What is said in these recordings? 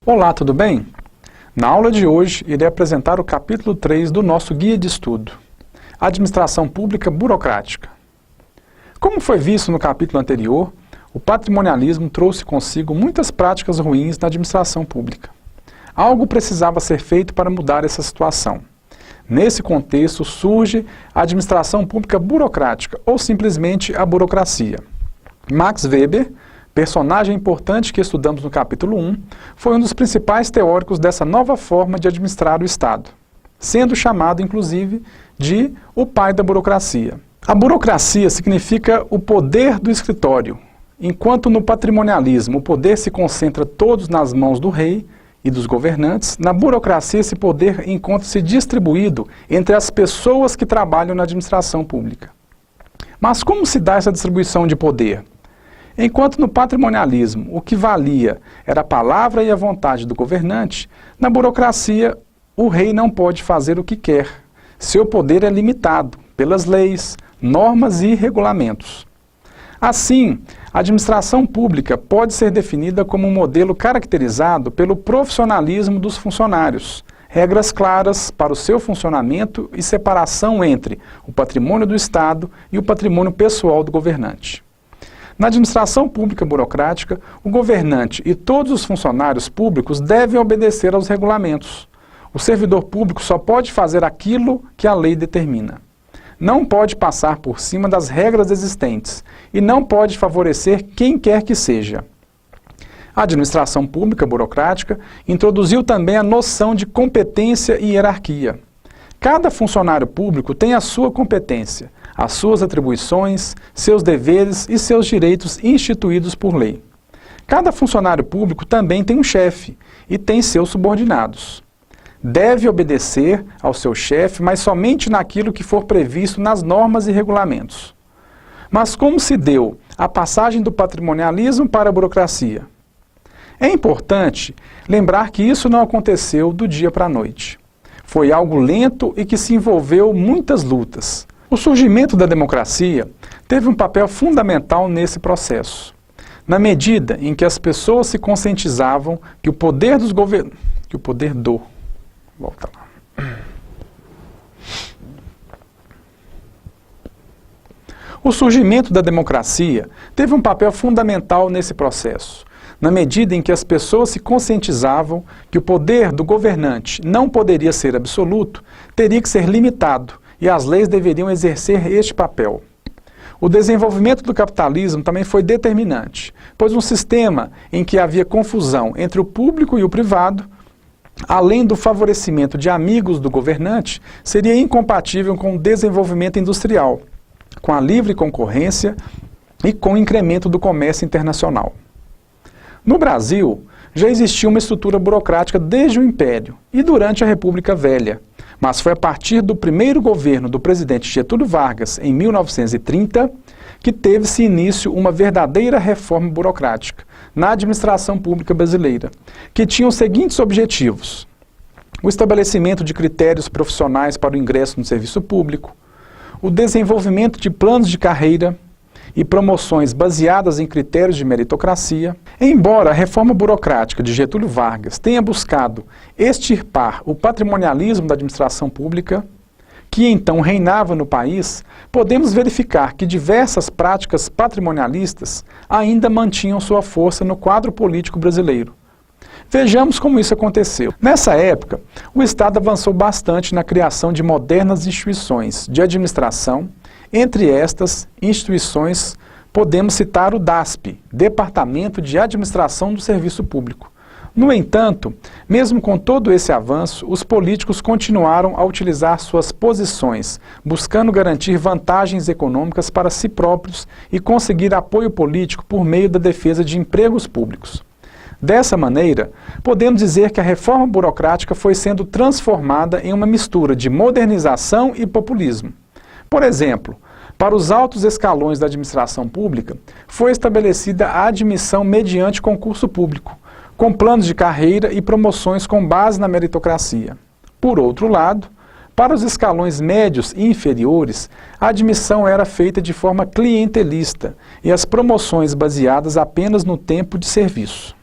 Olá, tudo bem? Na aula de hoje, irei apresentar o capítulo 3 do nosso guia de estudo, Administração Pública Burocrática. Como foi visto no capítulo anterior, o patrimonialismo trouxe consigo muitas práticas ruins na administração pública. Algo precisava ser feito para mudar essa situação. Nesse contexto surge a administração pública burocrática, ou simplesmente a burocracia. Max Weber, personagem importante que estudamos no capítulo 1, foi um dos principais teóricos dessa nova forma de administrar o Estado, sendo chamado, inclusive, de o pai da burocracia. A burocracia significa o poder do escritório, enquanto no patrimonialismo o poder se concentra todos nas mãos do rei e dos governantes, na burocracia esse poder encontra-se distribuído entre as pessoas que trabalham na administração pública. Mas como se dá essa distribuição de poder? Enquanto no patrimonialismo o que valia era a palavra e a vontade do governante, na burocracia o rei não pode fazer o que quer. Seu poder é limitado pelas leis, normas e regulamentos. Assim, a administração pública pode ser definida como um modelo caracterizado pelo profissionalismo dos funcionários, regras claras para o seu funcionamento e separação entre o patrimônio do Estado e o patrimônio pessoal do governante. Na administração pública burocrática, o governante e todos os funcionários públicos devem obedecer aos regulamentos. O servidor público só pode fazer aquilo que a lei determina. Não pode passar por cima das regras existentes e não pode favorecer quem quer que seja. A administração pública burocrática introduziu também a noção de competência e hierarquia. Cada funcionário público tem a sua competência, as suas atribuições, seus deveres e seus direitos instituídos por lei. Cada funcionário público também tem um chefe e tem seus subordinados. Deve obedecer ao seu chefe, mas somente naquilo que for previsto nas normas e regulamentos. Mas como se deu a passagem do patrimonialismo para a burocracia? É importante lembrar que isso não aconteceu do dia para a noite. Foi algo lento e que se envolveu muitas lutas. O surgimento da democracia teve um papel fundamental nesse processo, na medida em que as pessoas se conscientizavam que o poder dos governos... Volta lá. O surgimento da democracia teve um papel fundamental nesse processo, na medida em que as pessoas se conscientizavam que o poder do governante não poderia ser absoluto, teria que ser limitado, e as leis deveriam exercer este papel. O desenvolvimento do capitalismo também foi determinante, pois um sistema em que havia confusão entre o público e o privado, além do favorecimento de amigos do governante, seria incompatível com o desenvolvimento industrial, com a livre concorrência e com o incremento do comércio internacional. No Brasil, já existia uma estrutura burocrática desde o Império e durante a República Velha, mas foi a partir do primeiro governo do presidente Getúlio Vargas, em 1930, que teve-se início uma verdadeira reforma burocrática na administração pública brasileira, que tinha os seguintes objetivos: o estabelecimento de critérios profissionais para o ingresso no serviço público, o desenvolvimento de planos de carreira e promoções baseadas em critérios de meritocracia. Embora a reforma burocrática de Getúlio Vargas tenha buscado extirpar o patrimonialismo da administração pública, que então reinava no país, podemos verificar que diversas práticas patrimonialistas ainda mantinham sua força no quadro político brasileiro. Vejamos como isso aconteceu. Nessa época, o Estado avançou bastante na criação de modernas instituições de administração. Entre estas instituições, podemos citar o DASP, Departamento de Administração do Serviço Público. No entanto, mesmo com todo esse avanço, os políticos continuaram a utilizar suas posições, buscando garantir vantagens econômicas para si próprios e conseguir apoio político por meio da defesa de empregos públicos. Dessa maneira, podemos dizer que a reforma burocrática foi sendo transformada em uma mistura de modernização e populismo. Por exemplo, para os altos escalões da administração pública, foi estabelecida a admissão mediante concurso público, com planos de carreira e promoções com base na meritocracia. Por outro lado, para os escalões médios e inferiores, a admissão era feita de forma clientelista e as promoções baseadas apenas no tempo de serviço.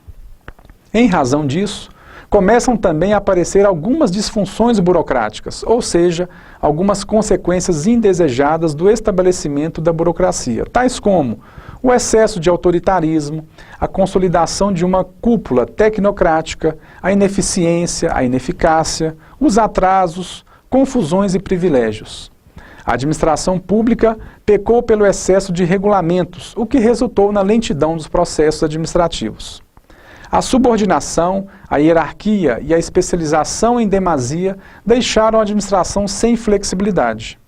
Em razão disso, começam também a aparecer algumas disfunções burocráticas, ou seja, algumas consequências indesejadas do estabelecimento da burocracia, tais como o excesso de autoritarismo, a consolidação de uma cúpula tecnocrática, a ineficiência, a ineficácia, os atrasos, confusões e privilégios. A administração pública pecou pelo excesso de regulamentos, o que resultou na lentidão dos processos administrativos. A subordinação, a hierarquia e a especialização em demasia deixaram a administração sem flexibilidade.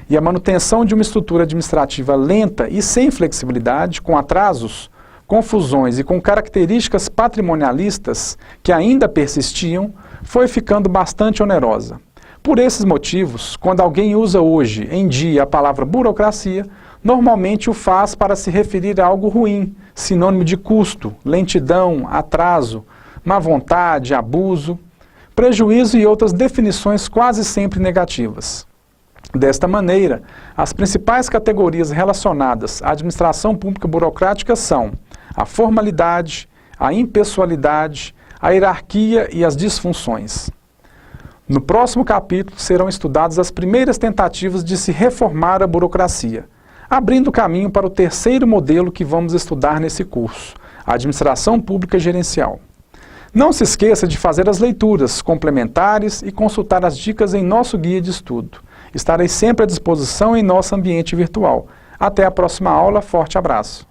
E a manutenção de uma estrutura administrativa lenta e sem flexibilidade, com atrasos, confusões e com características patrimonialistas que ainda persistiam, foi ficando bastante onerosa. Por esses motivos, quando alguém usa hoje em dia a palavra burocracia, normalmente o faz para se referir a algo ruim, sinônimo de custo, lentidão, atraso, má vontade, abuso, prejuízo e outras definições quase sempre negativas. Desta maneira, as principais categorias relacionadas à administração pública burocrática são a formalidade, a impessoalidade, a hierarquia e as disfunções. No próximo capítulo serão estudadas as primeiras tentativas de se reformar a burocracia, abrindo caminho para o terceiro modelo que vamos estudar nesse curso, a administração pública gerencial. Não se esqueça de fazer as leituras complementares e consultar as dicas em nosso guia de estudo. Estarei sempre à disposição em nosso ambiente virtual. Até a próxima aula, forte abraço!